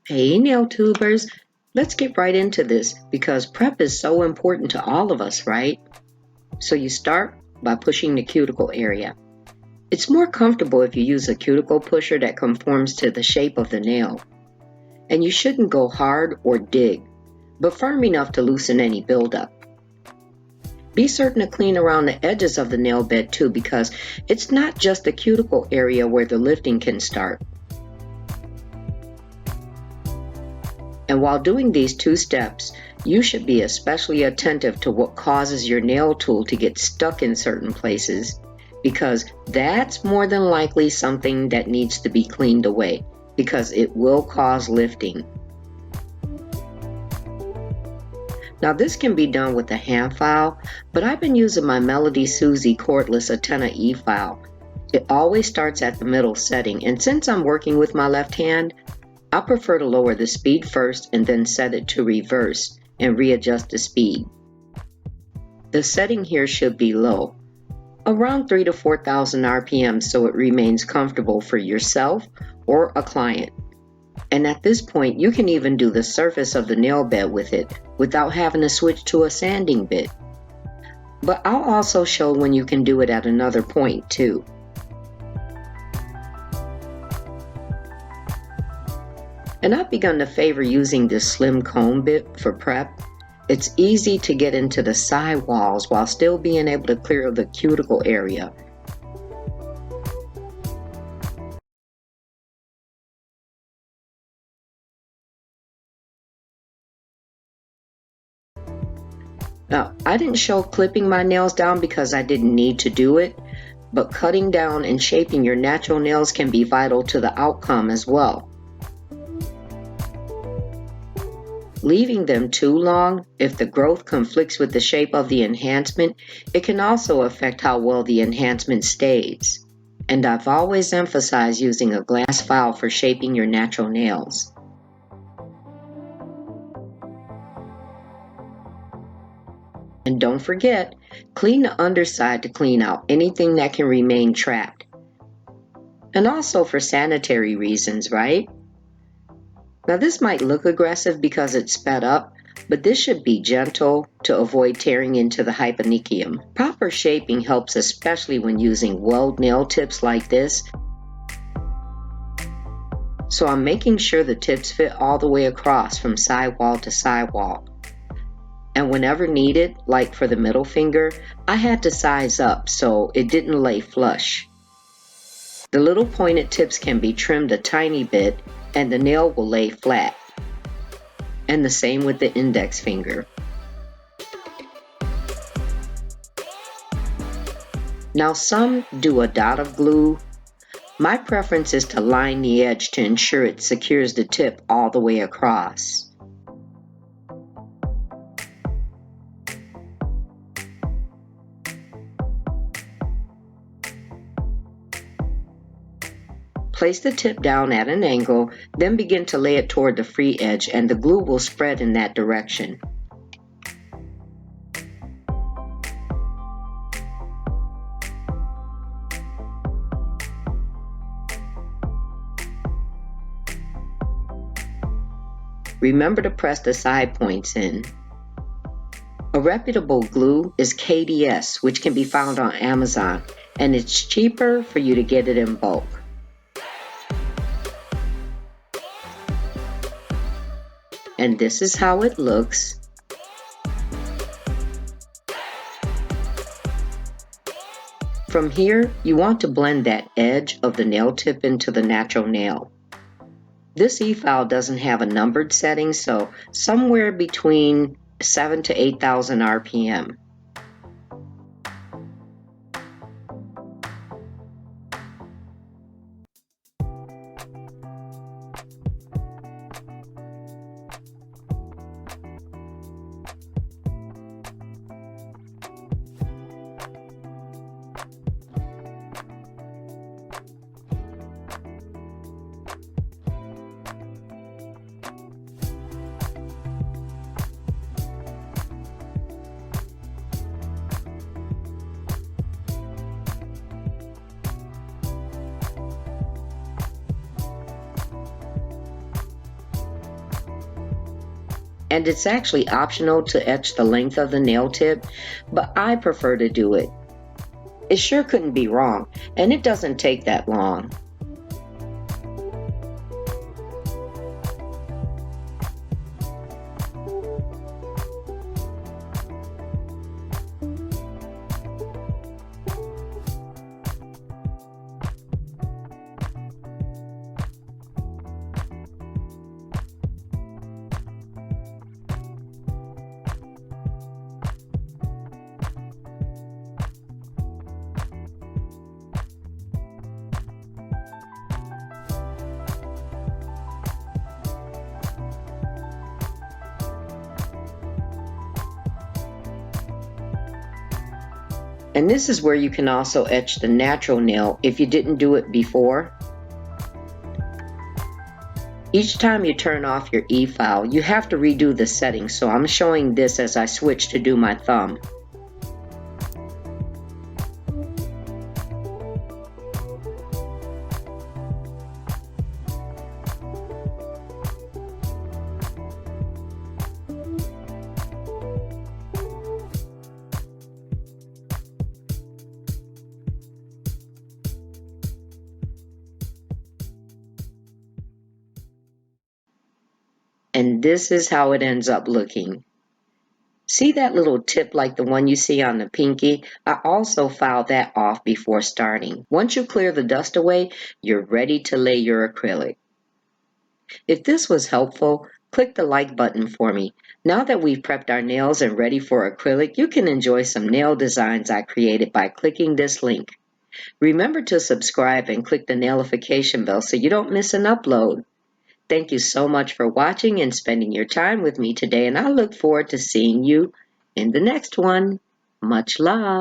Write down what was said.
Hey NailTubers, let's get right into this because prep is so important to all of us, right? So you start by pushing the cuticle area. It's more comfortable if you use a cuticle pusher that conforms to the shape of the nail. And you shouldn't go hard or dig, but firm enough to loosen any buildup. Be certain to clean around the edges of the nail bed too, because it's not just the cuticle area where the lifting can start. And while doing these two steps, you should be especially attentive to what causes your nail tool to get stuck in certain places, because that's more than likely something that needs to be cleaned away, because it will cause lifting. Now this can be done with a hand file, but I've been using my Melody Susie cordless Atena E file. It always starts at the middle setting, and since I'm working with my left hand, I prefer to lower the speed first and then set it to reverse and readjust the speed. The setting here should be low, around 3,000 to 4,000 RPM, so it remains comfortable for yourself or a client. And at this point, you can even do the surface of the nail bed with it without having to switch to a sanding bit. But I'll also show when you can do it at another point too. And I've begun to favor using this slim comb bit for prep. It's easy to get into the side walls while still being able to clear the cuticle area. Now, I didn't show clipping my nails down because I didn't need to do it, but cutting down and shaping your natural nails can be vital to the outcome as well. Leaving them too long, if the growth conflicts with the shape of the enhancement, it can also affect how well the enhancement stays. And I've always emphasized using a glass file for shaping your natural nails. And don't forget, clean the underside to clean out anything that can remain trapped. And also for sanitary reasons, right? Now this might look aggressive because it's sped up, but this should be gentle to avoid tearing into the hyponychium. Proper shaping helps especially when using weld nail tips like this. So I'm making sure the tips fit all the way across from sidewall to sidewall. And whenever needed, like for the middle finger, I had to size up so it didn't lay flush. The little pointed tips can be trimmed a tiny bit and the nail will lay flat. And the same with the index finger. Now some do a dot of glue. My preference is to line the edge to ensure it secures the tip all the way across. Place the tip down at an angle, then begin to lay it toward the free edge and the glue will spread in that direction. Remember to press the side points in. A reputable glue is KDS, which can be found on Amazon, and it's cheaper for you to get it in bulk. And this is how it looks. From here, you want to blend that edge of the nail tip into the natural nail. This e-file doesn't have a numbered setting, so somewhere between 7,000 to 8,000 RPM. And it's actually optional to etch the length of the nail tip, but I prefer to do it. It sure couldn't be wrong, and it doesn't take that long. And this is where you can also etch the natural nail if you didn't do it before. Each time you turn off your e-file, you have to redo the settings, so I'm showing this as I switch to do my thumb. And this is how it ends up looking. See that little tip like the one you see on the pinky? I also filed that off before starting. Once you clear the dust away, you're ready to lay your acrylic. If this was helpful, click the like button for me. Now that we've prepped our nails and ready for acrylic, you can enjoy some nail designs I created by clicking this link. Remember to subscribe and click the Nailification bell so you don't miss an upload. Thank you so much for watching and spending your time with me today, and I look forward to seeing you in the next one. Much love.